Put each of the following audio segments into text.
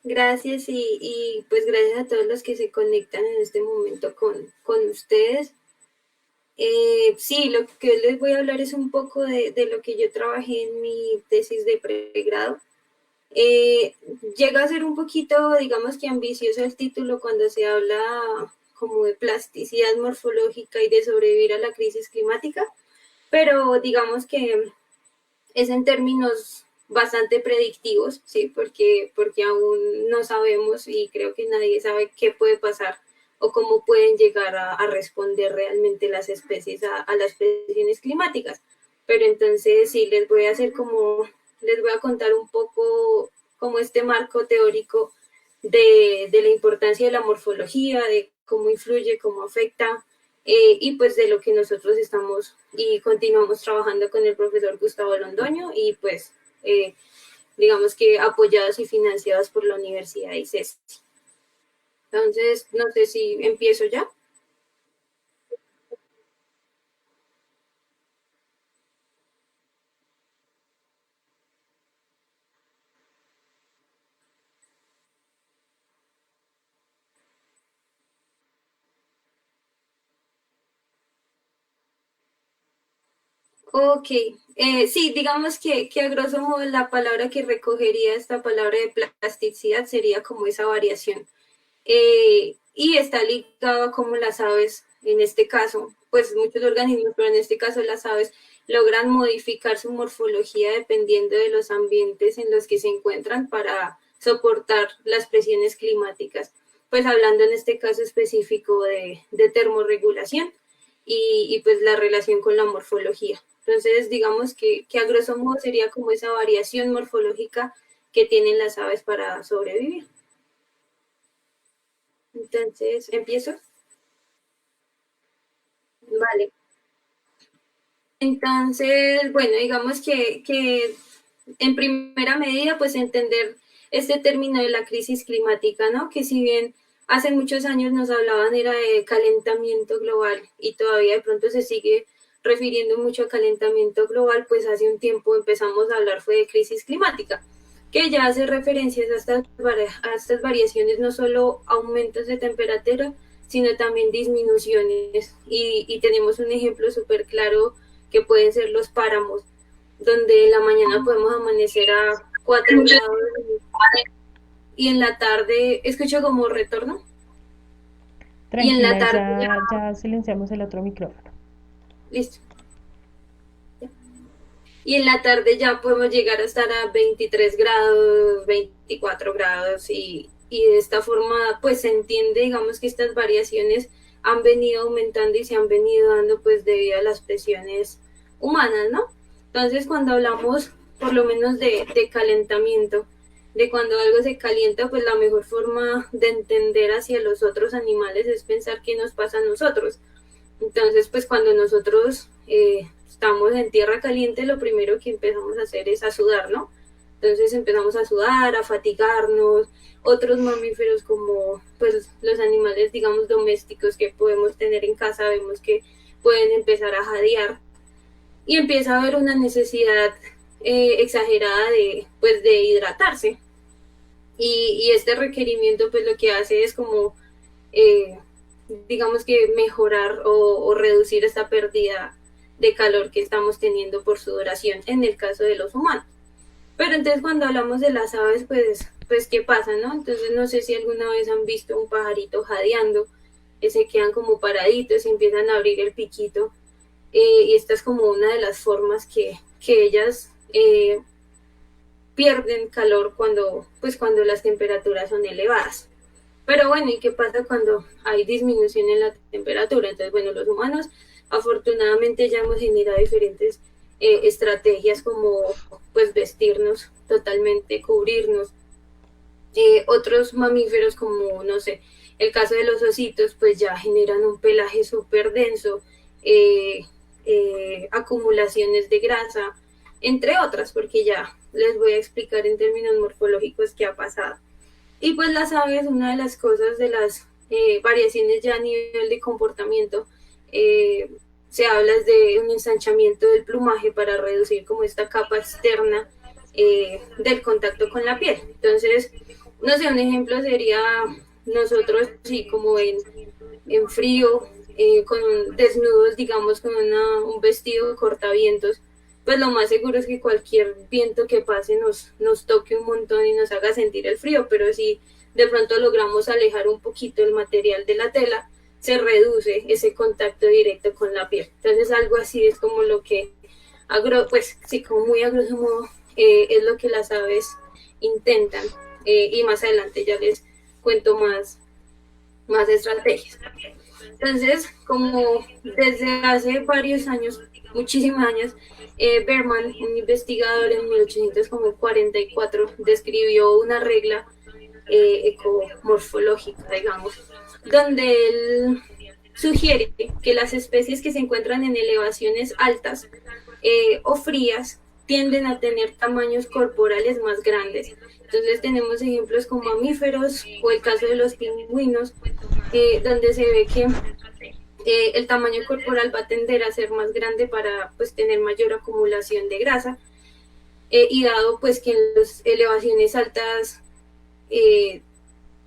Gracias y pues gracias a todos los que se conectan en este momento con ustedes. Sí, lo que les voy a hablar es un poco de lo que yo trabajé en mi tesis de pregrado. Eh, Llega a ser un poquito, digamos que ambicioso el título cuando se habla como de plasticidad morfológica y de sobrevivir a la crisis climática, pero digamos que es en términos bastante predictivos, ¿sí? Porque aún no sabemos y creo que nadie sabe qué puede pasar o cómo pueden llegar a responder realmente las especies a las presiones climáticas. Pero entonces sí, les voy a contar un poco como este marco teórico de la importancia de la morfología, de cómo influye, cómo afecta, y pues de lo que nosotros estamos y continuamos trabajando con el profesor Gustavo Londoño y pues digamos que apoyados y financiados por la Universidad de ICES. Entonces, no sé si empiezo ya. Ok, sí, digamos que a grosso modo la palabra que recogería esta palabra de plasticidad sería como esa variación. Y está ligado a cómo las aves, en este caso, pues muchos organismos, pero en este caso las aves, logran modificar su morfología dependiendo de los ambientes en los que se encuentran para soportar las presiones climáticas. Pues hablando en este caso específico de termorregulación y pues la relación con la morfología. Entonces, digamos que a grosso modo sería como esa variación morfológica que tienen las aves para sobrevivir. Entonces, empiezo. Vale. Entonces, bueno, digamos que en primera medida, pues entender este término de la crisis climática, ¿no? Que si bien hace muchos años nos hablaban era de calentamiento global y todavía de pronto se sigue refiriendo mucho a calentamiento global, pues hace un tiempo empezamos a hablar fue de crisis climática, que ya hace referencias a estas variaciones, no solo aumentos de temperatura, sino también disminuciones. Y tenemos un ejemplo súper claro que pueden ser los páramos, donde en la mañana podemos amanecer a 4 grados y en la tarde, escucho como retorno, y en la Tranquila, tarde ya silenciamos el otro micrófono. listo. Y en la tarde ya podemos llegar a estar a 23 grados, 24 grados y de esta forma pues se entiende, digamos que estas variaciones han venido aumentando y se han venido dando pues debido a las presiones humanas, ¿no? Entonces cuando hablamos por lo menos de calentamiento, de cuando algo se calienta, pues la mejor forma de entender hacia los otros animales es pensar qué nos pasa a nosotros. Entonces, pues cuando nosotros estamos en tierra caliente, lo primero que empezamos a hacer es a sudar, ¿no? Entonces empezamos a sudar, a fatigarnos. Otros mamíferos como pues los animales, digamos, domésticos que podemos tener en casa, vemos que pueden empezar a jadear y empieza a haber una necesidad exagerada pues, de hidratarse. Y este requerimiento pues lo que hace es como eh, digamos que mejorar o reducir esta pérdida de calor que estamos teniendo por sudoración en el caso de los humanos. Pero entonces cuando hablamos de las aves, pues ¿qué pasa, no? Entonces no sé si alguna vez han visto un pajarito jadeando, que se quedan como paraditos y empiezan a abrir el piquito. Y esta es como una de las formas que ellas pierden calor pues cuando las temperaturas son elevadas. Pero bueno, ¿y qué pasa cuando hay disminución en la temperatura? Entonces, bueno, los humanos afortunadamente ya hemos generado diferentes estrategias como pues vestirnos totalmente, cubrirnos. Otros mamíferos como, no sé, el caso de los ositos, pues ya generan un pelaje súper denso, eh, acumulaciones de grasa, entre otras, porque ya les voy a explicar en términos morfológicos qué ha pasado. Y pues las aves, una de las cosas de las variaciones ya a nivel de comportamiento, eh, se habla de un ensanchamiento del plumaje para reducir como esta capa externa del contacto con la piel. Entonces, no sé, un ejemplo sería nosotros, sí, como en frío, con desnudos, digamos, con un vestido cortavientos, pues lo más seguro es que cualquier viento que pase nos toque un montón y nos haga sentir el frío, pero si de pronto logramos alejar un poquito el material de la tela, se reduce ese contacto directo con la piel. Entonces algo así es como lo que, pues sí, como muy a grosso modo, es lo que las aves intentan. Y más adelante ya les cuento más estrategias. Entonces, como desde hace varios años, muchísimos años, Berman, un investigador en 1844, describió una regla ecomorfológica, digamos, donde él sugiere que las especies que se encuentran en elevaciones altas o frías tienden a tener tamaños corporales más grandes. Entonces tenemos ejemplos como mamíferos o el caso de los pingüinos, donde se ve que el tamaño corporal va a tender a ser más grande para pues tener mayor acumulación de grasa, y dado pues que en las elevaciones altas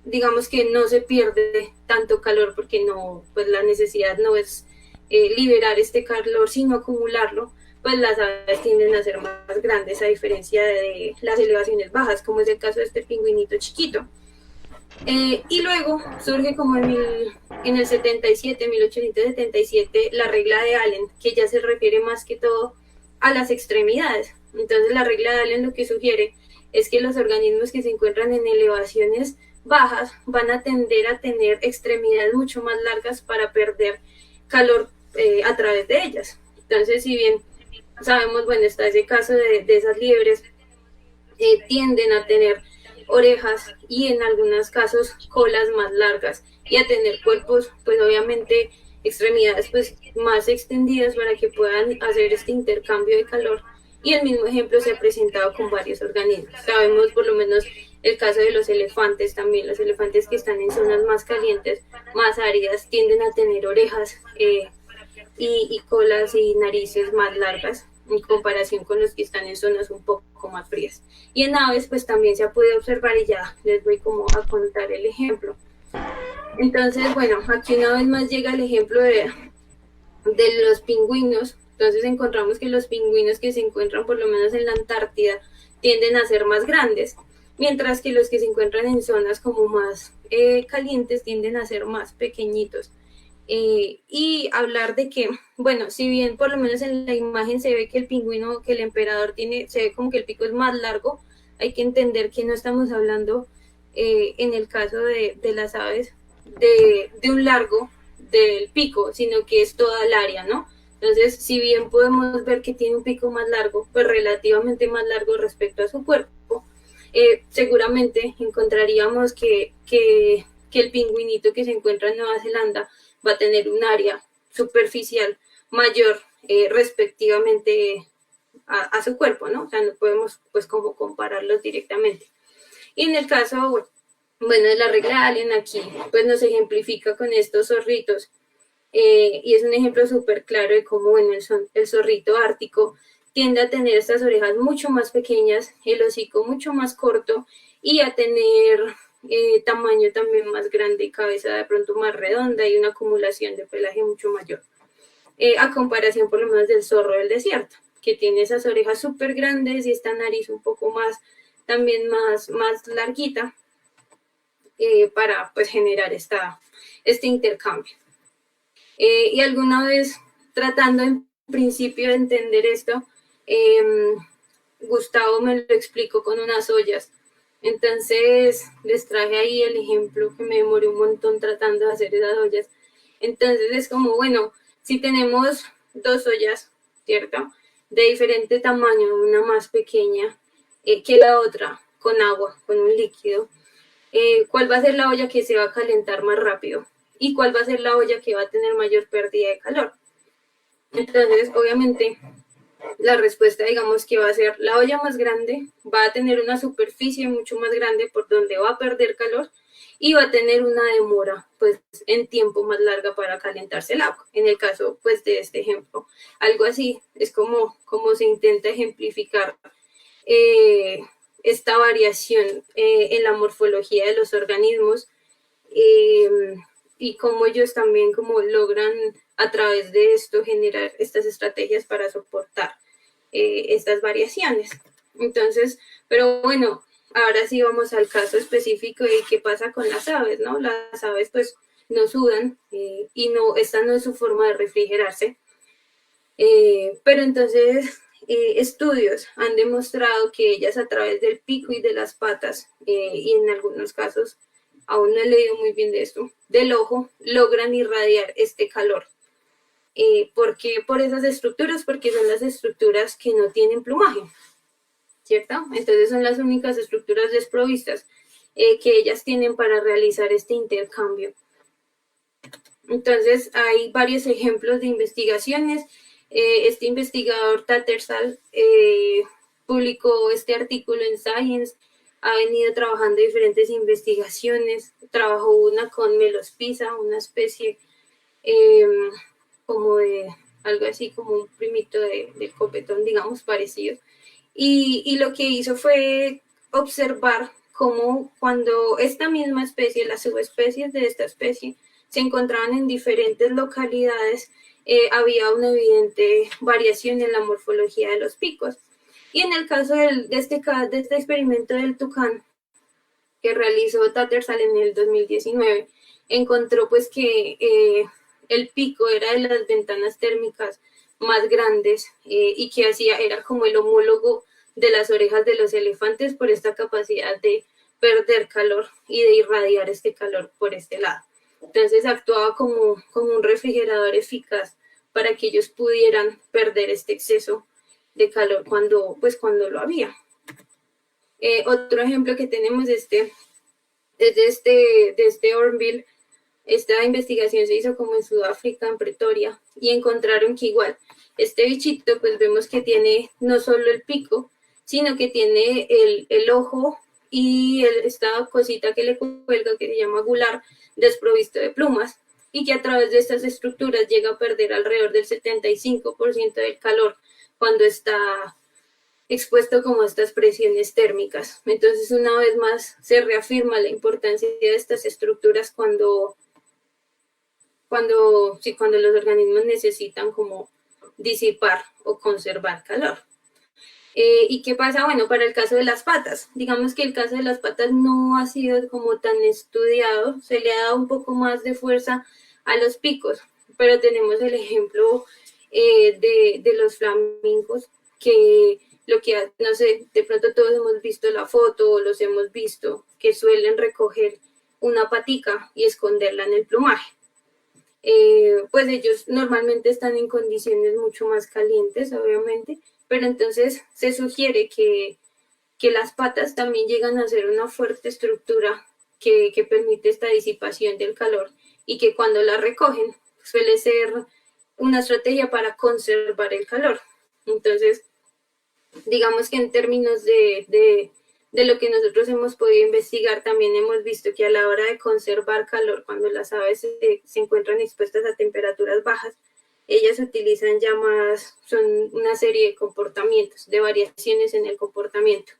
digamos que no se pierde tanto calor porque no, pues la necesidad no es liberar este calor sino acumularlo, pues las aves tienden a ser más grandes a diferencia de las elevaciones bajas, como es el caso de este pingüinito chiquito. Y luego surge como en el 77, 1877, la regla de Allen, que ya se refiere más que todo a las extremidades. Entonces la regla de Allen lo que sugiere es que los organismos que se encuentran en elevaciones bajas van a tender a tener extremidades mucho más largas para perder calor a través de ellas. Entonces, si bien sabemos, bueno, está ese caso de esas liebres, tienden a tener orejas y en algunos casos colas más largas y a tener cuerpos, pues obviamente extremidades pues más extendidas para que puedan hacer este intercambio de calor. Y el mismo ejemplo se ha presentado con varios organismos. Sabemos por lo menos el caso de los elefantes también. Los elefantes que están en zonas más calientes, más áridas, tienden a tener orejas y colas y narices más largas en comparación con los que están en zonas un poco más frías. Y en aves pues también se ha podido observar y ya les voy como a contar el ejemplo. Entonces, bueno, aquí una vez más llega el ejemplo de los pingüinos. Entonces encontramos que los pingüinos que se encuentran por lo menos en la Antártida tienden a ser más grandes, mientras que los que se encuentran en zonas como más calientes tienden a ser más pequeñitos. Y hablar de que, bueno, si bien por lo menos en la imagen se ve que el pingüino, que el emperador tiene, se ve como que el pico es más largo, hay que entender que no estamos hablando en el caso de las aves de un largo del pico, sino que es toda el área, ¿no? Entonces, si bien podemos ver que tiene un pico más largo, pues relativamente más largo respecto a su cuerpo, seguramente encontraríamos que el pingüinito que se encuentra en Nueva Zelanda va a tener un área superficial mayor respectivamente a su cuerpo, ¿no? O sea, no podemos pues como compararlos directamente. Y en el caso, bueno, de la regla Allen aquí, pues nos ejemplifica con estos zorritos, y es un ejemplo súper claro de cómo, bueno, el zorrito ártico tiende a tener estas orejas mucho más pequeñas, el hocico mucho más corto y a tener tamaño también más grande, cabeza de pronto más redonda y una acumulación de pelaje mucho mayor, a comparación por lo menos del zorro del desierto, que tiene esas orejas súper grandes y esta nariz un poco más, también más larguita, para pues generar este intercambio. Y alguna vez tratando en principio de entender esto, Gustavo me lo explicó con unas ollas. Entonces les traje ahí el ejemplo que me demoré un montón tratando de hacer esas ollas. Entonces es como, bueno, si tenemos dos ollas, ¿cierto? De diferente tamaño, una más pequeña que la otra, con agua, con un líquido, ¿cuál va a ser la olla que se va a calentar más rápido? ¿Y cuál va a ser la olla que va a tener mayor pérdida de calor? Entonces, obviamente, la respuesta, digamos que va a ser la olla más grande, va a tener una superficie mucho más grande por donde va a perder calor y va a tener una demora, pues, en tiempo más larga para calentarse el agua. En el caso, pues, de este ejemplo, algo así es como se intenta ejemplificar esta variación en la morfología de los organismos y cómo ellos también como logran a través de esto generar estas estrategias para soportar estas variaciones. Entonces, pero bueno, ahora sí vamos al caso específico de qué pasa con las aves, ¿no? Las aves pues no sudan y no, esta no es su forma de refrigerarse. Pero entonces estudios han demostrado que ellas a través del pico y de las patas y en algunos casos, aún no he leído muy bien de esto, del ojo, logran irradiar este calor. ¿Por qué por esas estructuras? Porque son las estructuras que no tienen plumaje, ¿cierto? Entonces son las únicas estructuras desprovistas que ellas tienen para realizar este intercambio. Entonces hay varios ejemplos de investigaciones. Este investigador Tattersall publicó este artículo en Science, ha venido trabajando diferentes investigaciones, trabajó una con Melospisa, una especie como de algo así como un primito del copetón, digamos, parecido. Y lo que hizo fue observar cómo cuando esta misma especie, las subespecies de esta especie, se encontraban en diferentes localidades, había una evidente variación en la morfología de los picos. Y en el caso de este experimento del tucán que realizó Tattersall en el 2019, encontró pues que el pico era de las ventanas térmicas más grandes y que era como el homólogo de las orejas de los elefantes por esta capacidad de perder calor y de irradiar este calor por este lado. Entonces actuaba como un refrigerador eficaz para que ellos pudieran perder este exceso de calor cuando lo había. Otro ejemplo que tenemos es de este hornbill. Esta investigación se hizo como en Sudáfrica, en Pretoria, y encontraron que igual este bichito, pues vemos que tiene no solo el pico, sino que tiene el ojo y esta cosita que le cuelga, que se llama gular, desprovisto de plumas, y que a través de estas estructuras llega a perder alrededor del 75% del calor cuando está expuesto como a estas presiones térmicas. Entonces, una vez más, se reafirma la importancia de estas estructuras cuando los organismos necesitan como disipar o conservar calor. ¿Y qué pasa? Bueno, para el caso de las patas, digamos que el caso de las patas no ha sido como tan estudiado, se le ha dado un poco más de fuerza a los picos, pero tenemos el ejemplo de los flamingos, que lo que, no sé, de pronto todos hemos visto la foto o los hemos visto, que suelen recoger una patica y esconderla en el plumaje. Pues ellos normalmente están en condiciones mucho más calientes, obviamente, pero entonces se sugiere que las patas también llegan a ser una fuerte estructura que permite esta disipación del calor y que cuando la recogen suele ser una estrategia para conservar el calor. Entonces, digamos que en términos de lo que nosotros hemos podido investigar, también hemos visto que a la hora de conservar calor, cuando las aves se encuentran expuestas a temperaturas bajas, ellas utilizan son una serie de comportamientos, de variaciones en el comportamiento.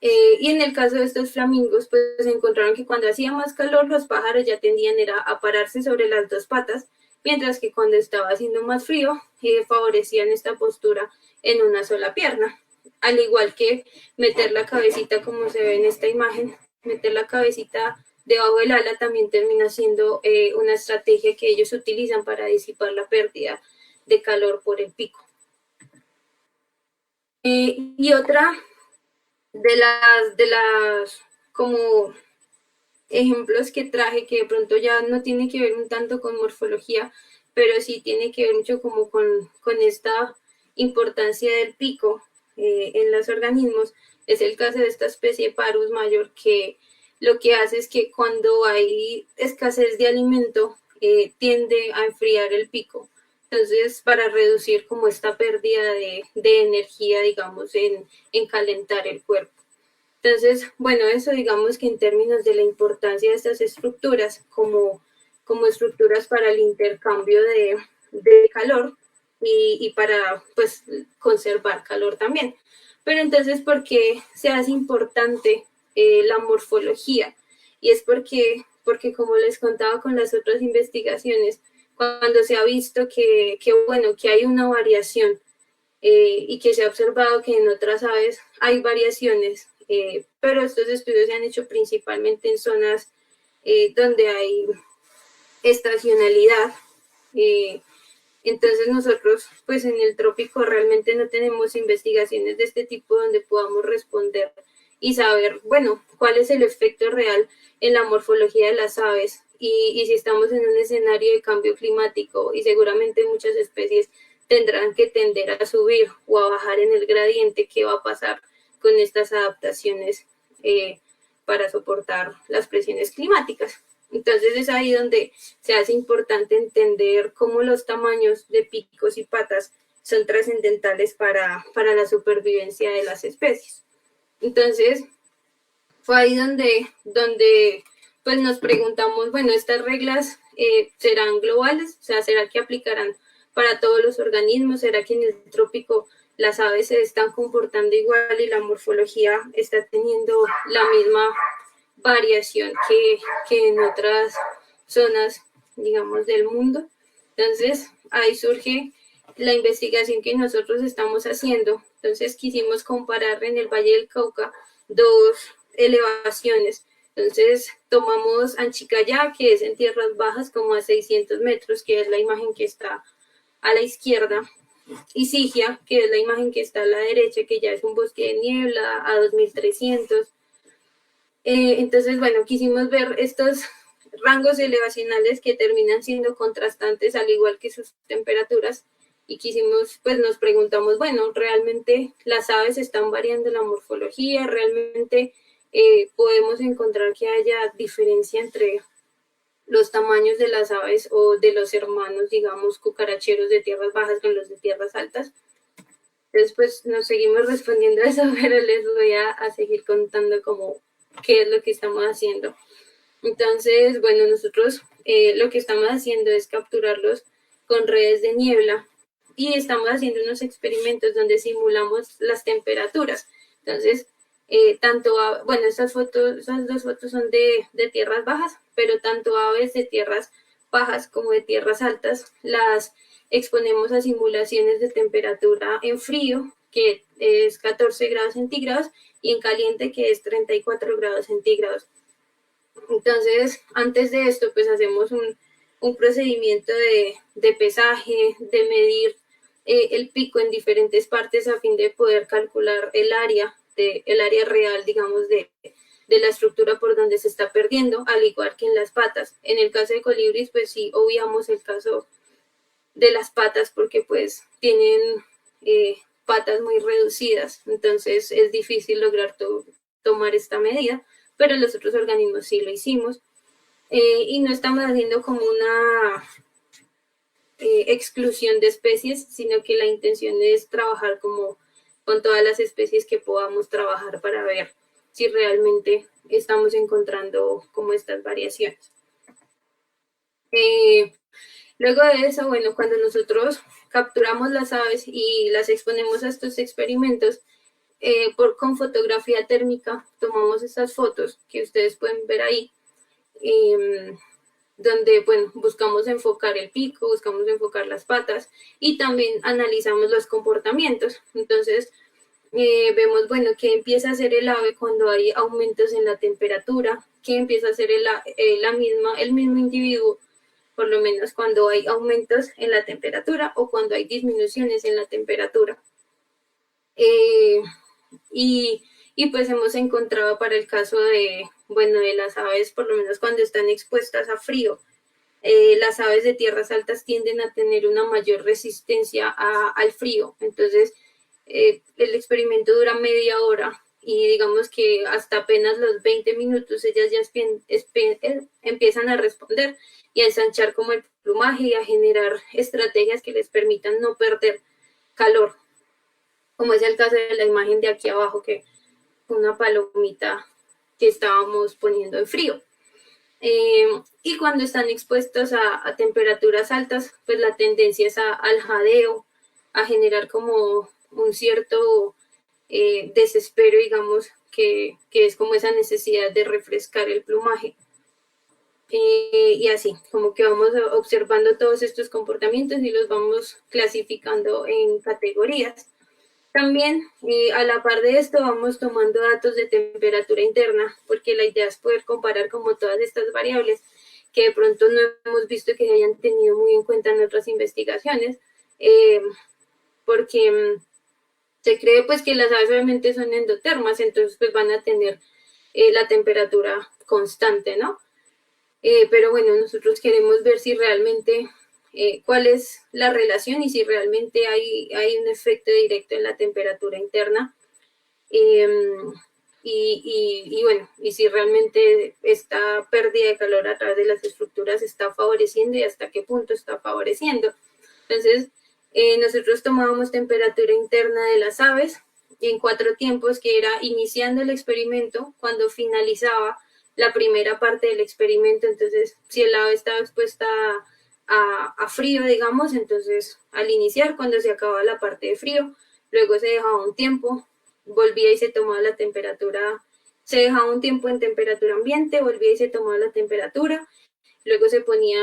Y en el caso de estos flamingos, pues encontraron que cuando hacía más calor, los pájaros ya tendían a pararse sobre las dos patas, mientras que cuando estaba haciendo más frío, favorecían esta postura en una sola pierna. Al igual que meter la cabecita, como se ve en esta imagen, meter la cabecita debajo del ala también termina siendo una estrategia que ellos utilizan para disipar la pérdida de calor por el pico. Y otra de las como ejemplos que traje, que de pronto ya no tiene que ver un tanto con morfología, pero sí tiene que ver mucho como con esta importancia del pico en los organismos, es el caso de esta especie Parus mayor, que lo que hace es que cuando hay escasez de alimento, tiende a enfriar el pico. Entonces, para reducir como esta pérdida de energía, digamos, en calentar el cuerpo. Entonces, bueno, eso digamos que en términos de la importancia de estas estructuras como estructuras para el intercambio de calor y para pues conservar calor también. Pero entonces, ¿por qué se hace importante la morfología? Y es porque como les contaba con las otras investigaciones, cuando se ha visto bueno, que hay una variación y que se ha observado que en otras aves hay variaciones, pero estos estudios se han hecho principalmente en zonas donde hay estacionalidad. Entonces nosotros, pues en el trópico realmente no tenemos investigaciones de este tipo donde podamos responder y saber, bueno, cuál es el efecto real en la morfología de las aves y si estamos en un escenario de cambio climático y seguramente muchas especies tendrán que tender a subir o a bajar en el gradiente, ¿qué va a pasar con estas adaptaciones para soportar las presiones climáticas? Entonces es ahí donde se hace importante entender cómo los tamaños de picos y patas son trascendentales para la supervivencia de las especies. Entonces fue ahí donde pues nos preguntamos, bueno, estas reglas serán globales, o sea, ¿será que aplicarán para todos los organismos? ¿Será que en el trópico las aves se están comportando igual y la morfología está teniendo la misma variación que en otras zonas, digamos, del mundo? Entonces, ahí surge la investigación que nosotros estamos haciendo. Entonces, quisimos comparar en el Valle del Cauca dos elevaciones. Entonces, tomamos Anchicayá, que es en tierras bajas, como a 600 metros, que es la imagen que está a la izquierda, y Sigia, que es la imagen que está a la derecha, que ya es un bosque de niebla a 2300. Entonces, bueno, quisimos ver estos rangos elevacionales que terminan siendo contrastantes al igual que sus temperaturas y quisimos, pues nos preguntamos, bueno, ¿realmente las aves están variando la morfología? ¿Realmente podemos encontrar que haya diferencia entre los tamaños de las aves o de los hermanos, digamos, cucaracheros de tierras bajas con los de tierras altas? Entonces, pues nos seguimos respondiendo a eso, pero les voy a seguir contando como qué es lo que estamos haciendo. Entonces, bueno, nosotros lo que estamos haciendo es capturarlos con redes de niebla y estamos haciendo unos experimentos donde simulamos las temperaturas. Entonces, bueno, esas dos fotos son de tierras bajas, pero tanto aves de tierras bajas como de tierras altas las exponemos a simulaciones de temperatura en frío, que es 14 grados centígrados, y en caliente, que es 34 grados centígrados. Entonces, antes de esto, pues hacemos un procedimiento de pesaje, de medir el pico en diferentes partes a fin de poder calcular el área real, digamos, de la estructura por donde se está perdiendo, al igual que en las patas. En el caso de colibris, pues sí, obviamos el caso de las patas porque pues tienen patas muy reducidas, entonces es difícil lograr tomar esta medida, pero los otros organismos sí lo hicimos y no estamos haciendo como una exclusión de especies, sino que la intención es trabajar como con todas las especies que podamos trabajar para ver si realmente estamos encontrando como estas variaciones. Luego de eso, bueno, cuando nosotros capturamos las aves y las exponemos a estos experimentos, con fotografía térmica tomamos estas fotos que ustedes pueden ver ahí, donde, bueno, buscamos enfocar el pico, buscamos enfocar las patas y también analizamos los comportamientos. Entonces, vemos, bueno, qué empieza a hacer el ave cuando hay aumentos en la temperatura, qué empieza a hacer el mismo individuo, por lo menos cuando hay aumentos en la temperatura o cuando hay disminuciones en la temperatura. Y pues hemos encontrado para el caso de, bueno, de las aves, por lo menos cuando están expuestas a frío, las aves de tierras altas tienden a tener una mayor resistencia al frío. Entonces, el experimento dura media hora y digamos que hasta apenas los 20 minutos ellas ya empiezan a responder y a ensanchar como el plumaje y a generar estrategias que les permitan no perder calor, como es el caso de la imagen de aquí abajo, que una palomita que estábamos poniendo en frío. Y cuando están expuestos a temperaturas altas, pues la tendencia es al jadeo, a generar como un cierto desespero, digamos, que es como esa necesidad de refrescar el plumaje. Y así, como que vamos observando todos estos comportamientos y los vamos clasificando en categorías. También, a la par de esto, vamos tomando datos de temperatura interna, porque la idea es poder comparar como todas estas variables que de pronto no hemos visto que hayan tenido muy en cuenta en otras investigaciones, porque se cree pues que las aves obviamente son endotermas, entonces pues van a tener la temperatura constante, ¿no? Pero bueno, nosotros queremos ver si realmente cuál es la relación y si realmente hay un efecto directo en la temperatura interna. Y bueno, y si realmente esta pérdida de calor a través de las estructuras está favoreciendo y hasta qué punto está favoreciendo. Entonces, nosotros tomábamos temperatura interna de las aves en 4 tiempos, que era iniciando el experimento, cuando finalizaba la primera parte del experimento. Entonces, si el ave estaba expuesta a frío, digamos, entonces al iniciar, cuando se acababa la parte de frío, luego se dejaba un tiempo, volvía y se tomaba la temperatura, se dejaba un tiempo en temperatura ambiente, volvía y se tomaba la temperatura, luego se ponía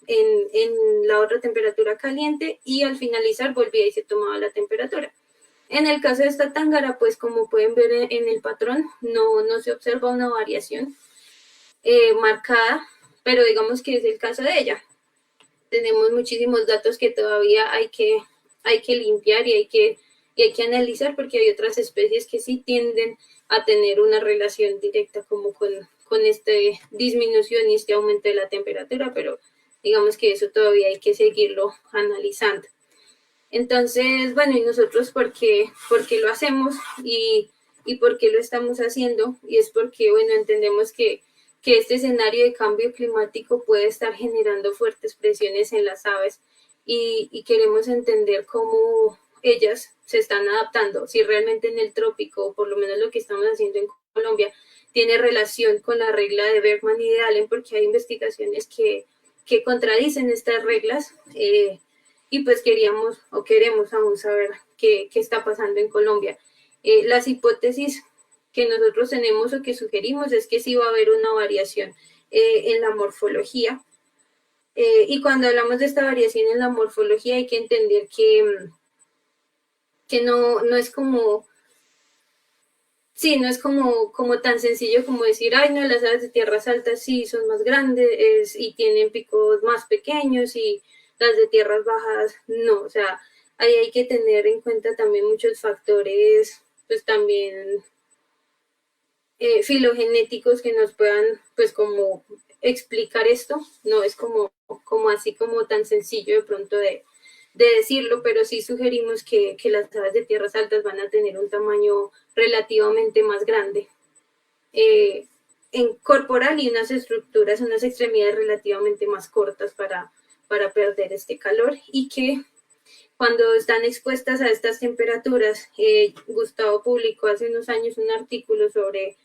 en la otra temperatura caliente y al finalizar volvía y se tomaba la temperatura. En el caso de esta tángara, pues como pueden ver en el patrón, no se observa una variación marcada, pero digamos que es el caso de ella. Tenemos muchísimos datos que todavía hay que limpiar y hay que analizar, porque hay otras especies que sí tienden a tener una relación directa como con esta disminución y este aumento de la temperatura, pero digamos que eso todavía hay que seguirlo analizando. Entonces, bueno, ¿y nosotros por qué lo hacemos y por qué lo estamos haciendo? Y es porque, bueno, entendemos que este escenario de cambio climático puede estar generando fuertes presiones en las aves y queremos entender cómo ellas se están adaptando, si realmente en el trópico, o por lo menos lo que estamos haciendo en Colombia, tiene relación con la regla de Bergman y de Allen, porque hay investigaciones que contradicen estas reglas. Y pues queremos aún saber qué está pasando en Colombia. Las hipótesis que nosotros tenemos o que sugerimos es que sí va a haber una variación en la morfología. Y cuando hablamos de esta variación en la morfología hay que entender que no es como... Sí, no es como tan sencillo como decir, ay, no, las aves de tierras altas sí son más grandes y tienen picos más pequeños y las de tierras bajas no. O sea, ahí hay que tener en cuenta también muchos factores, pues también filogenéticos que nos puedan, pues como explicar esto. No es como así como tan sencillo de pronto de decirlo, pero sí sugerimos que las aves de tierras altas van a tener un tamaño relativamente más grande en corporal y unas estructuras, unas extremidades relativamente más cortas para perder este calor, y que cuando están expuestas a estas temperaturas, Gustavo publicó hace unos años un artículo sobre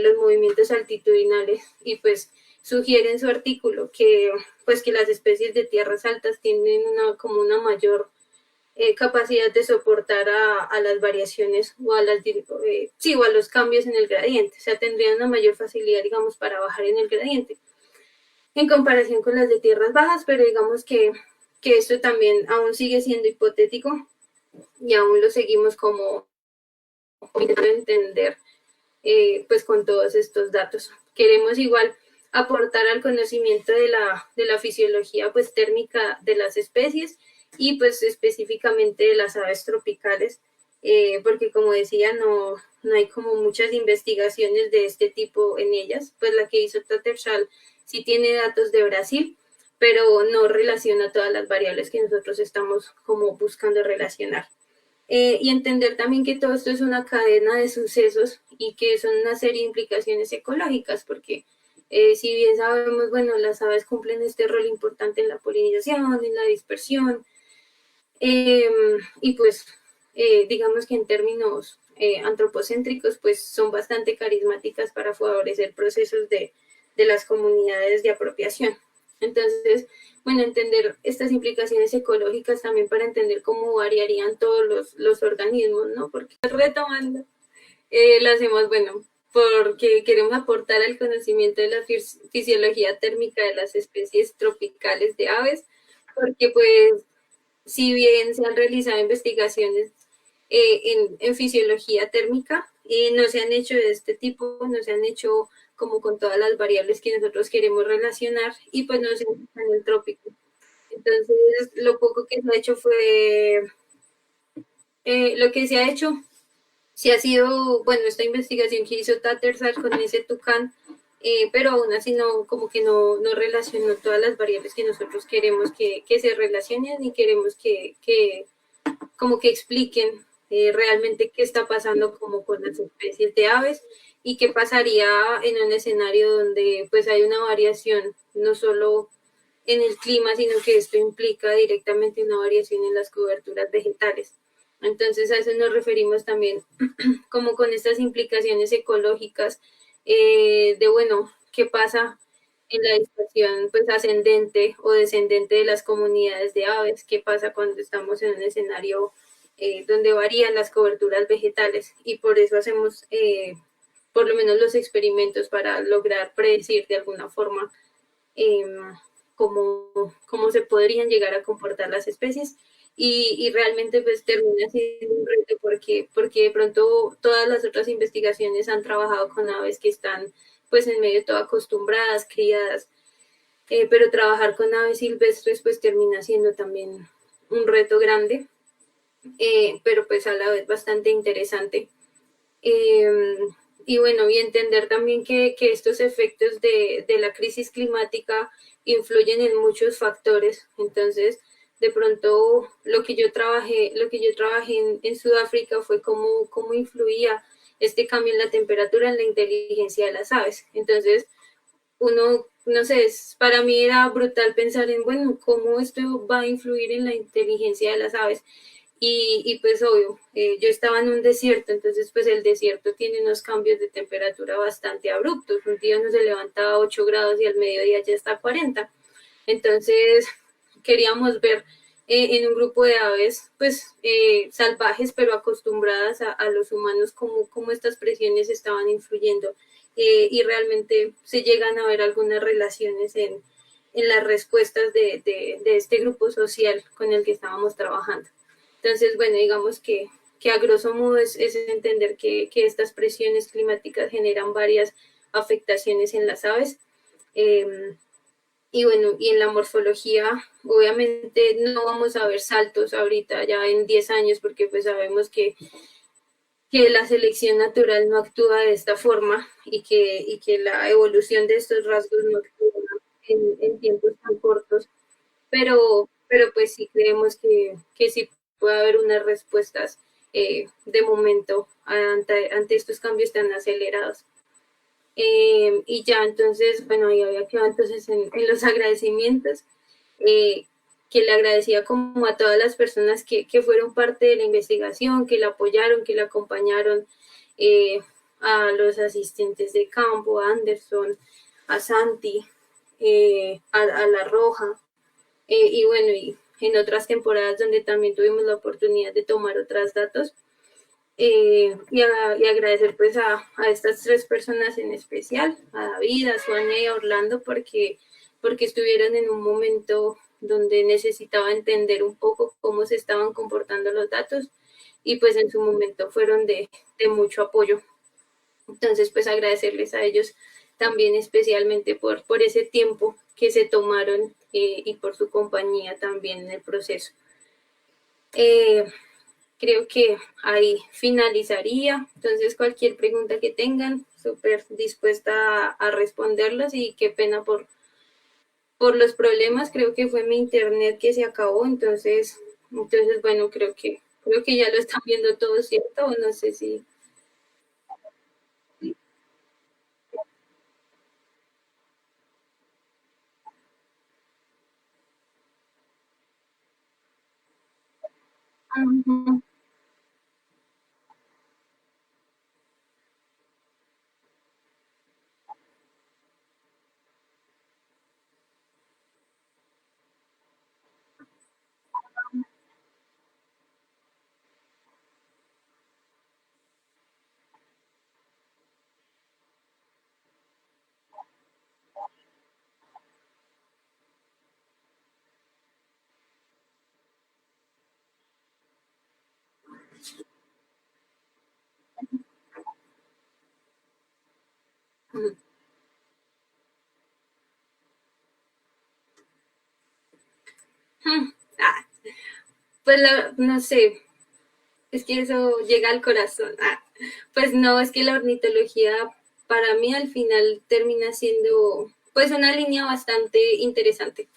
los movimientos altitudinales y pues sugiere en su artículo que pues que las especies de tierras altas tienen como una mayor capacidad de soportar a las variaciones o a los cambios en el gradiente. O sea, tendrían una mayor facilidad, digamos, para bajar en el gradiente en comparación con las de tierras bajas, pero digamos que esto también aún sigue siendo hipotético y aún lo seguimos como intentando entender pues con todos estos datos. Queremos igual aportar al conocimiento de la fisiología pues térmica de las especies y pues específicamente de las aves tropicales, porque como decía, no hay como muchas investigaciones de este tipo en ellas. Pues la que hizo Tattersall sí tiene datos de Brasil, pero no relaciona todas las variables que nosotros estamos como buscando relacionar. Y entender también que todo esto es una cadena de sucesos y que son una serie de implicaciones ecológicas, porque si bien sabemos, bueno, las aves cumplen este rol importante en la polinización, en la dispersión, y pues digamos que en términos antropocéntricos, pues son bastante carismáticas para favorecer procesos de las comunidades de apropiación. Entonces, bueno, entender estas implicaciones ecológicas también para entender cómo variarían todos los organismos, ¿no? Porque retomando, lo hacemos, bueno, porque queremos aportar al conocimiento de la fisiología térmica de las especies tropicales de aves, porque pues si bien se han realizado investigaciones en fisiología térmica, no se han hecho de este tipo, no se han hecho como con todas las variables que nosotros queremos relacionar y pues no se han hecho en el trópico. Entonces, lo poco que se ha hecho fue, lo que se ha hecho, se ha sido, bueno, esta investigación que hizo Tattersall con ese tucán, pero aún así no, como que no relacionó todas las variables que nosotros queremos que se relacionen y queremos que como que expliquen realmente qué está pasando como con las especies de aves y qué pasaría en un escenario donde pues hay una variación no solo en el clima, sino que esto implica directamente una variación en las coberturas vegetales. Entonces a eso nos referimos también como con estas implicaciones ecológicas de, bueno, qué pasa en la dispersión pues ascendente o descendente de las comunidades de aves, qué pasa cuando estamos en un escenario donde varían las coberturas vegetales y por eso hacemos por lo menos los experimentos para lograr predecir de alguna forma eh, cómo se podrían llegar a comportar las especies y realmente pues termina siendo un reto porque de pronto todas las otras investigaciones han trabajado con aves que están pues en medio de todo acostumbradas, criadas, pero trabajar con aves silvestres pues termina siendo también un reto grande, pero pues a la vez bastante interesante. Eh, y bueno, y entender también que estos efectos de la crisis climática influyen en muchos factores. Entonces, de pronto, lo que yo trabajé en Sudáfrica fue cómo influía este cambio en la temperatura en la inteligencia de las aves. Entonces, uno, no sé, para mí era brutal pensar en, bueno, cómo esto va a influir en la inteligencia de las aves. Pues obvio, yo estaba en un desierto, entonces pues el desierto tiene unos cambios de temperatura bastante abruptos. Un día uno se levanta a 8 grados y al mediodía ya está a 40. Entonces queríamos ver en un grupo de aves pues salvajes pero acostumbradas a los humanos cómo estas presiones estaban influyendo y realmente se llegan a ver algunas relaciones en las respuestas de este grupo social con el que estábamos trabajando. Entonces, bueno, digamos que a grosso modo es entender que estas presiones climáticas generan varias afectaciones en las aves. Eh, y bueno, y en la morfología, obviamente no vamos a ver saltos ahorita, ya en 10 años, porque pues sabemos que la selección natural no actúa de esta forma y que la evolución de estos rasgos no actúa en tiempos tan cortos, pero pues sí creemos que sí puede haber unas respuestas de momento ante estos cambios tan acelerados. Y ya entonces, bueno, ahí había quedado entonces en los agradecimientos, eh, que le agradecía como a todas las personas que fueron parte de la investigación, que la apoyaron, que la acompañaron, eh, a los asistentes de campo, a Anderson, a Santi, a La Roja, y bueno, y en otras temporadas donde también tuvimos la oportunidad de tomar otros datos, y agradecer pues a estas tres personas en especial, a David, a Suania y a Orlando, porque estuvieron en un momento donde necesitaba entender un poco cómo se estaban comportando los datos y pues en su momento fueron de mucho apoyo. Entonces pues agradecerles a ellos también especialmente por ese tiempo que se tomaron y por su compañía también en el proceso. Eh, Creo que ahí finalizaría. Entonces, cualquier pregunta que tengan, súper dispuesta a responderlas y qué pena por los problemas. Creo que fue mi internet que se acabó. Entonces bueno, creo que ya lo están viendo todo, ¿cierto? O no sé si. Ujú. Ujú. Ah, pues no sé, es que eso llega al corazón. Pues no, es que la ornitología para mí al final termina siendo pues una línea bastante interesante.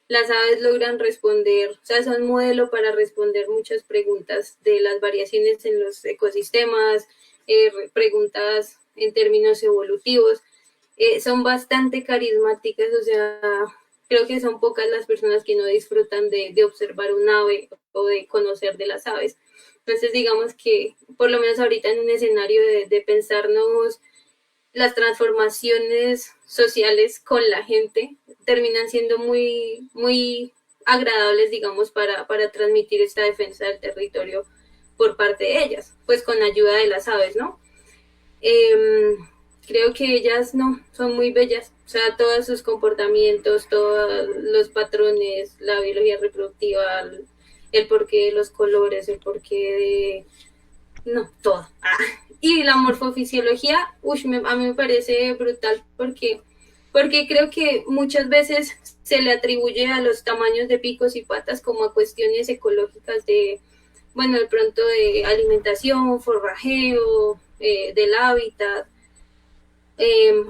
Las aves logran responder, o sea, son modelo para responder muchas preguntas de las variaciones en los ecosistemas, preguntas en términos evolutivos. Son bastante carismáticas, o sea, creo que son pocas las personas que no disfrutan de observar un ave o de conocer de las aves. Entonces, digamos que por lo menos ahorita en un escenario de pensarnos las transformaciones sociales con la gente terminan siendo muy, muy agradables, digamos, para transmitir esta defensa del territorio por parte de ellas, pues con ayuda de las aves, ¿no? Eh, Creo que ellas no, son muy bellas, o sea, todos sus comportamientos, todos los patrones, la biología reproductiva, el porqué de los colores, el porqué de... No, todo. Y la morfofisiología, a mí me parece brutal porque creo que muchas veces se le atribuye a los tamaños de picos y patas como a cuestiones ecológicas de, bueno, de pronto de alimentación, forrajeo, del hábitat,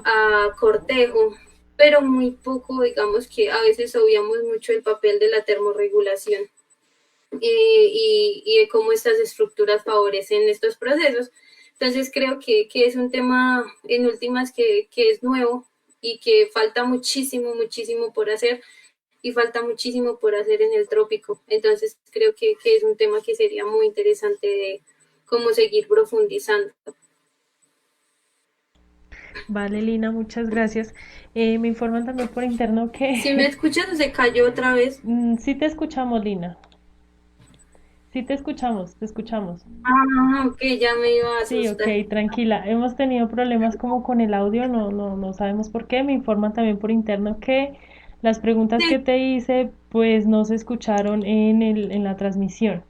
a cortejo, pero muy poco, digamos que a veces obviamos mucho el papel de la termorregulación y de cómo estas estructuras favorecen estos procesos. Entonces creo que es un tema en últimas que es nuevo y que falta muchísimo, muchísimo por hacer y falta muchísimo por hacer en el trópico. Entonces creo que es un tema que sería muy interesante de cómo seguir profundizando. Vale, Lina, muchas gracias. Me informan también por interno Si me que escuchas, se cayó otra vez. sí te escuchamos, Lina. Sí te escuchamos, te escuchamos. Ok, ya me iba a Sí, ok, asustar. tranquila. Hemos tenido problemas como con el audio, no sabemos por qué. Me informan también por interno que las preguntas que Sí. te hice, pues no se escucharon en la transmisión.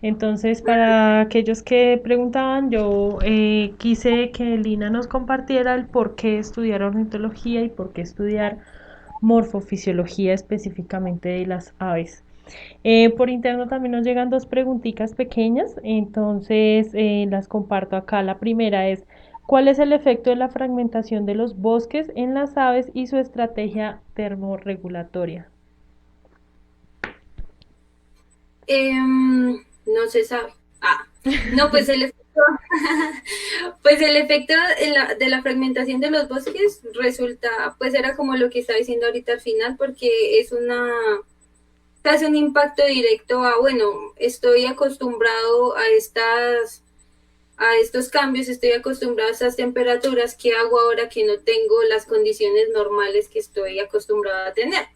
Entonces, para aquellos que preguntaban, yo quise que Lina nos compartiera el por qué estudiar ornitología y por qué estudiar morfofisiología específicamente de las aves. Por interno también nos llegan dos preguntitas pequeñas, entonces las comparto acá. La primera es, ¿cuál es el efecto de la fragmentación de los bosques en las aves y su estrategia termorregulatoria? No se sabe. No, pues el efecto, pues el efecto de la fragmentación de los bosques resulta, pues era como lo que estaba diciendo ahorita al final, porque es hace un impacto directo a, bueno, estoy acostumbrado a estos cambios, estoy acostumbrado a estas temperaturas, ¿qué hago ahora que no tengo las condiciones normales que estoy acostumbrado a tener?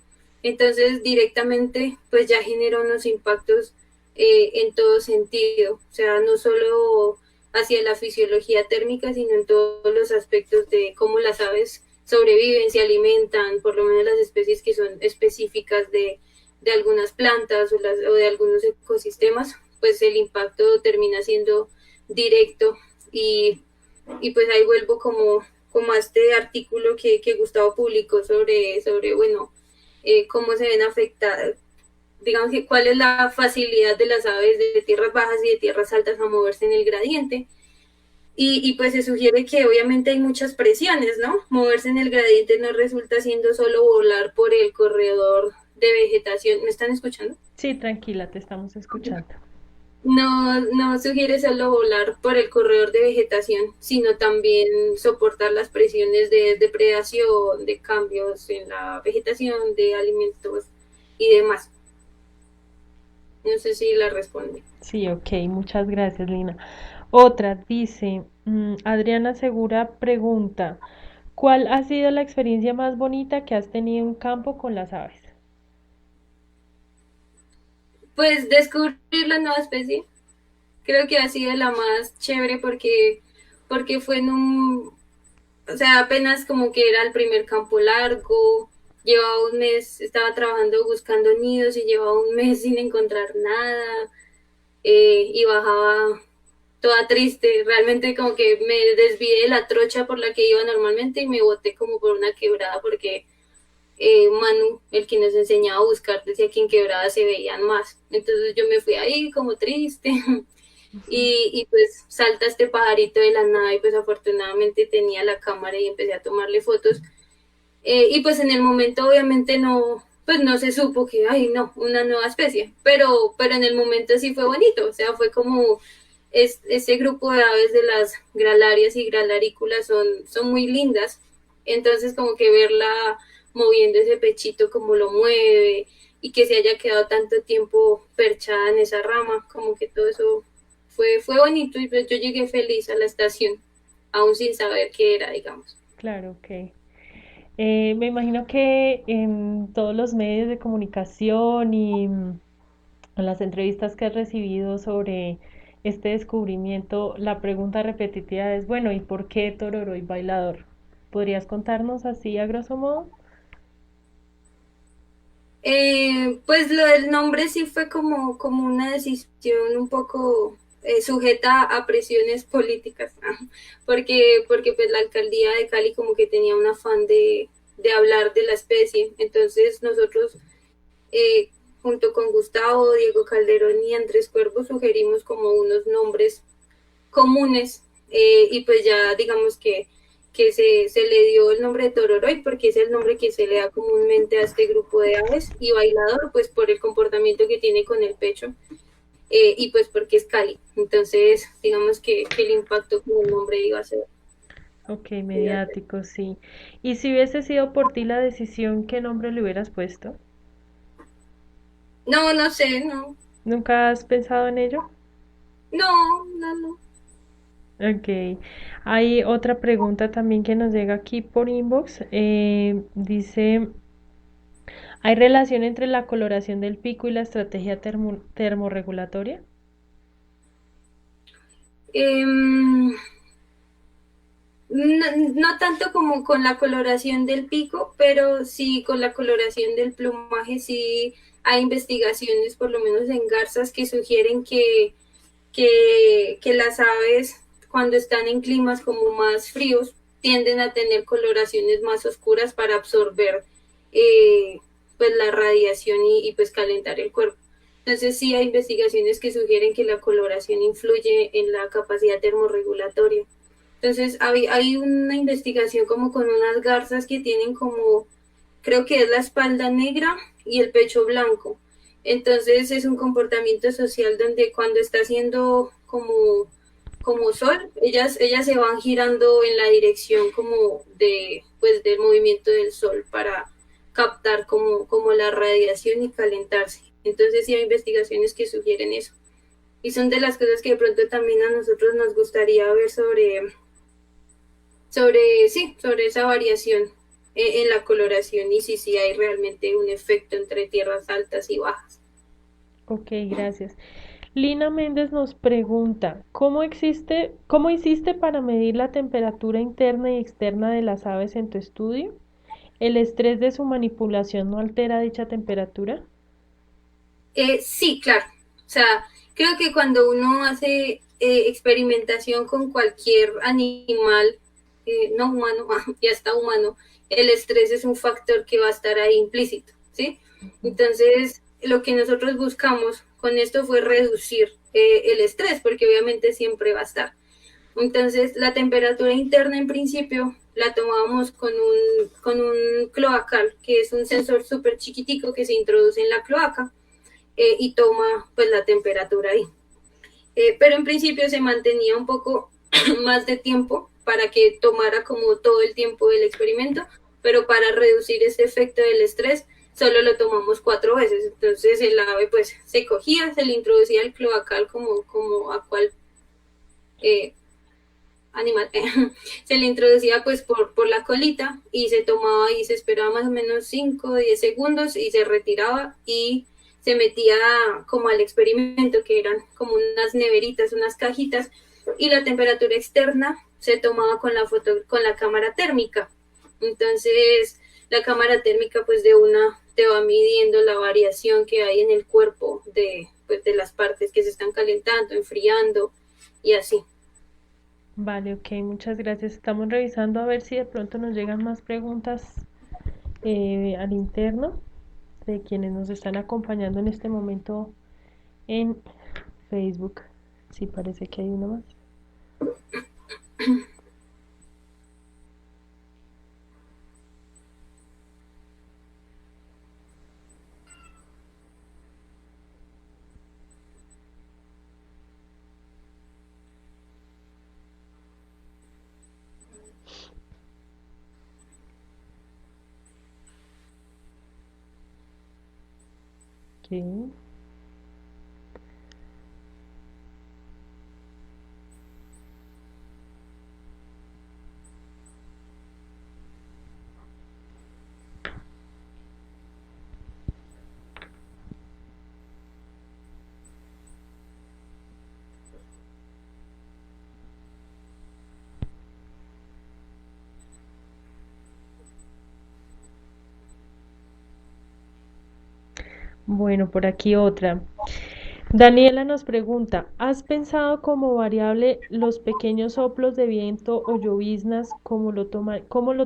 Entonces, directamente, pues ya genera unos impactos en todo sentido, o sea, no solo hacia la fisiología térmica, sino en todos los aspectos de cómo las aves sobreviven, se alimentan, por lo menos las especies que son específicas de algunas plantas o de algunos ecosistemas, pues el impacto termina siendo directo y, y pues ahí vuelvo como a este artículo que Gustavo publicó sobre bueno, cómo se ven afectadas, digamos que cuál es la facilidad de las aves de tierras bajas y de tierras altas a moverse en el gradiente. Pues se sugiere que obviamente hay muchas presiones, ¿no? Moverse en el gradiente no resulta siendo solo volar por el corredor de vegetación. ¿Me están escuchando? Sí, tranquila, te estamos escuchando. No sugiere solo volar por el corredor de vegetación, sino también soportar las presiones de depredación, de cambios en la vegetación, de alimentos y demás. No sé si la responde. Sí, ok, muchas gracias, Lina. Otra dice, Adriana Segura pregunta, ¿cuál ha sido la experiencia más bonita que has tenido en campo con las aves? Pues descubrir la nueva especie creo que ha sido la más chévere porque fue en o sea, apenas como que era el primer campo largo, llevaba un mes, estaba trabajando buscando nidos y llevaba un mes sin encontrar nada, y bajaba toda triste, realmente como que me desvié de la trocha por la que iba normalmente y me boté como por una quebrada porque Manu, el que nos enseñaba a buscar, decía que en quebrada se veían más. Entonces yo me fui ahí como triste y pues salta este pajarito de la nada y pues afortunadamente tenía la cámara y empecé a tomarle fotos. Y pues en el momento obviamente no, pues no se supo que, ay no, una nueva especie, pero en el momento sí fue bonito, o sea, fue como ese grupo de aves de las gralarias y gralarículas son muy lindas, entonces como que verla moviendo ese pechito como lo mueve y que se haya quedado tanto tiempo perchada en esa rama, como que todo eso fue bonito y pues yo llegué feliz a la estación, aún sin saber qué era, digamos. Claro, ok. Me imagino que en todos los medios de comunicación y en las entrevistas que has recibido sobre este descubrimiento, la pregunta repetitiva es, bueno, ¿y por qué Tororo y Bailador? ¿Podrías contarnos así a grosso modo? Pues lo del nombre sí fue como una decisión un poco sujeta a presiones políticas, ¿no? Porque pues la alcaldía de Cali como que tenía un afán de hablar de la especie, entonces nosotros eh, junto con Gustavo, Diego Calderón y Andrés Cuervo sugerimos como unos nombres comunes y pues ya digamos que se le dio el nombre de Tororoy porque es el nombre que se le da comúnmente a este grupo de aves y bailador pues por el comportamiento que tiene con el pecho y pues porque es Cali. Entonces digamos que el impacto con el nombre iba a ser. Ok, mediático, sí. ¿Y si hubiese sido por ti la decisión, qué nombre le hubieras puesto? No, no sé, no, ¿Nunca has pensado en ello? no, no, no. Ok. Hay otra pregunta también que nos llega aquí por inbox. Dice, ¿hay relación entre la coloración del pico y la estrategia termorregulatoria? Eh, no, no tanto como con la coloración del pico, pero sí con la coloración del plumaje, sí hay investigaciones, por lo menos en garzas, que sugieren que las aves cuando están en climas como más fríos tienden a tener coloraciones más oscuras para absorber eh, pues la radiación pues calentar el cuerpo. Entonces sí hay investigaciones que sugieren que la coloración influye en la capacidad termorregulatoria. Entonces hay una investigación como con unas garzas que tienen como, creo que es la espalda negra y el pecho blanco. Entonces es un comportamiento social donde cuando está haciendo como sol, ellas se van girando en la dirección como pues del movimiento del sol para captar como la radiación y calentarse. Entonces sí hay investigaciones que sugieren eso. Y son de las cosas que de pronto también a nosotros nos gustaría ver sobre esa variación en la coloración y si hay realmente un efecto entre tierras altas y bajas. Ok, gracias. Lina Méndez nos pregunta, ¿cómo hiciste para medir la temperatura interna y externa de las aves en tu estudio? ¿El estrés de su manipulación no altera dicha temperatura? Sí, claro. O sea, creo que cuando uno hace experimentación con cualquier animal, no humano, ya está humano, el estrés es un factor que va a estar ahí implícito, ¿sí? Entonces, lo que nosotros buscamos con esto fue reducir el estrés, porque obviamente siempre va a estar. Entonces, la temperatura interna en principio la tomábamos con un cloacal, que es un sensor súper chiquitico que se introduce en la cloaca y toma pues la temperatura ahí. Pero en principio se mantenía un poco más de tiempo para que tomara como todo el tiempo del experimento, pero para reducir ese efecto del estrés solo lo tomamos 4 veces. Entonces el ave pues se cogía, se le introducía el cloacal como a cual eh, animal, se le introducía pues por la colita y se tomaba y se esperaba más o menos 5 o 10 segundos y se retiraba y se metía como al experimento, que eran como unas neveritas, unas cajitas, y la temperatura externa se tomaba con la cámara térmica. Entonces, la cámara térmica pues de una te va midiendo la variación que hay en el cuerpo pues, de las partes que se están calentando, enfriando, y así. Vale, ok, muchas gracias. Estamos revisando a ver si de pronto nos llegan más preguntas al interno de quienes nos están acompañando en este momento en Facebook. Sí, parece que hay una más. Ok. Bueno, por aquí otra. Daniela nos pregunta, ¿has pensado como variable los pequeños soplos de viento o lloviznas, cómo lo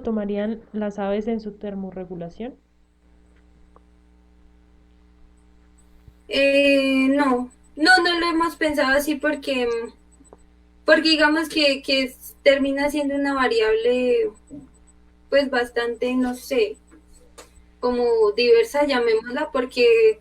tomarían las aves en su termorregulación? No lo hemos pensado así porque digamos que termina siendo una variable pues bastante, no sé, como diversa, llamémosla, porque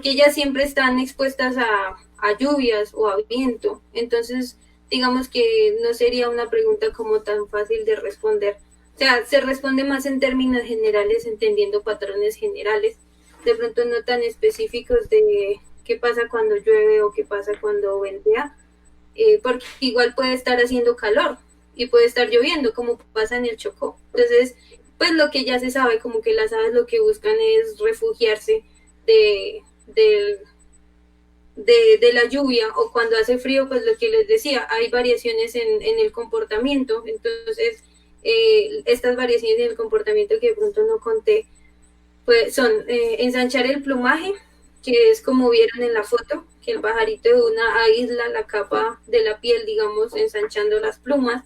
ellas siempre están expuestas a lluvias o a viento. Entonces, digamos que no sería una pregunta como tan fácil de responder. O sea, se responde más en términos generales, entendiendo patrones generales, de pronto no tan específicos de qué pasa cuando llueve o qué pasa cuando ventea, porque igual puede estar haciendo calor y puede estar lloviendo, como pasa en el Chocó. Entonces, pues lo que ya se sabe, como que las aves lo que buscan es refugiarse de, de, de la lluvia, o cuando hace frío, pues lo que les decía, hay variaciones en el comportamiento. Entonces, estas variaciones en el comportamiento que de pronto no conté, pues son ensanchar el plumaje, que es como vieron en la foto, que el pajarito de una aísla la capa de la piel, digamos, ensanchando las plumas.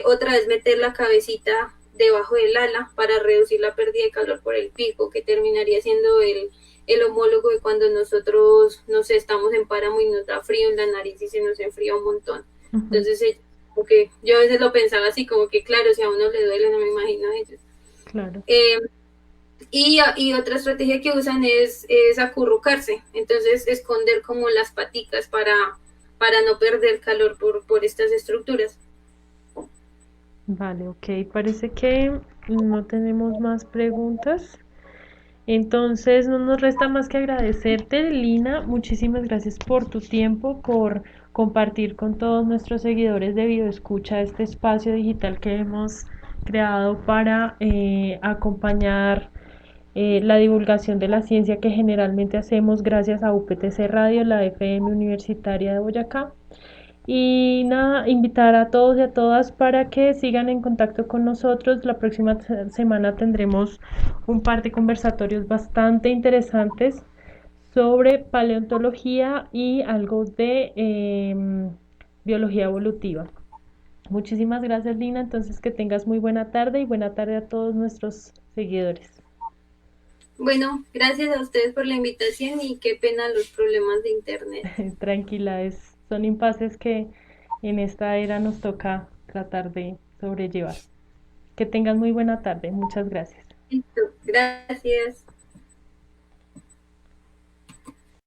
Otra es meter la cabecita debajo del ala para reducir la pérdida de calor por el pico, que terminaría siendo el homólogo de cuando nosotros, no sé, estamos en páramo y nos da frío en la nariz y se nos enfría un montón. Ujú, Entonces, como que yo a veces lo pensaba así, como que claro, si a uno le duele, no me imagino a ellos. claro. Eh, y otra estrategia que usan es acurrucarse, entonces esconder como las paticas para no perder calor por estas estructuras. Vale, ok. Parece que no tenemos más preguntas. Entonces, no nos resta más que agradecerte, Lina. Muchísimas gracias por tu tiempo, por compartir con todos nuestros seguidores de Videoescucha este espacio digital que hemos creado para acompañar la divulgación de la ciencia que generalmente hacemos gracias a UPTC Radio, la FM Universitaria de Boyacá. Y nada, invitar a todos y a todas para que sigan en contacto con nosotros. La próxima semana tendremos un par de conversatorios bastante interesantes sobre paleontología y algo de biología evolutiva. Muchísimas gracias, Lina. Entonces, que tengas muy buena tarde y buena tarde a todos nuestros seguidores. Bueno, gracias a ustedes por la invitación y qué pena los problemas de internet. Tranquila, son impases que en esta era nos toca tratar de sobrellevar. Que tengas muy buena tarde. Muchas gracias. Listo, gracias.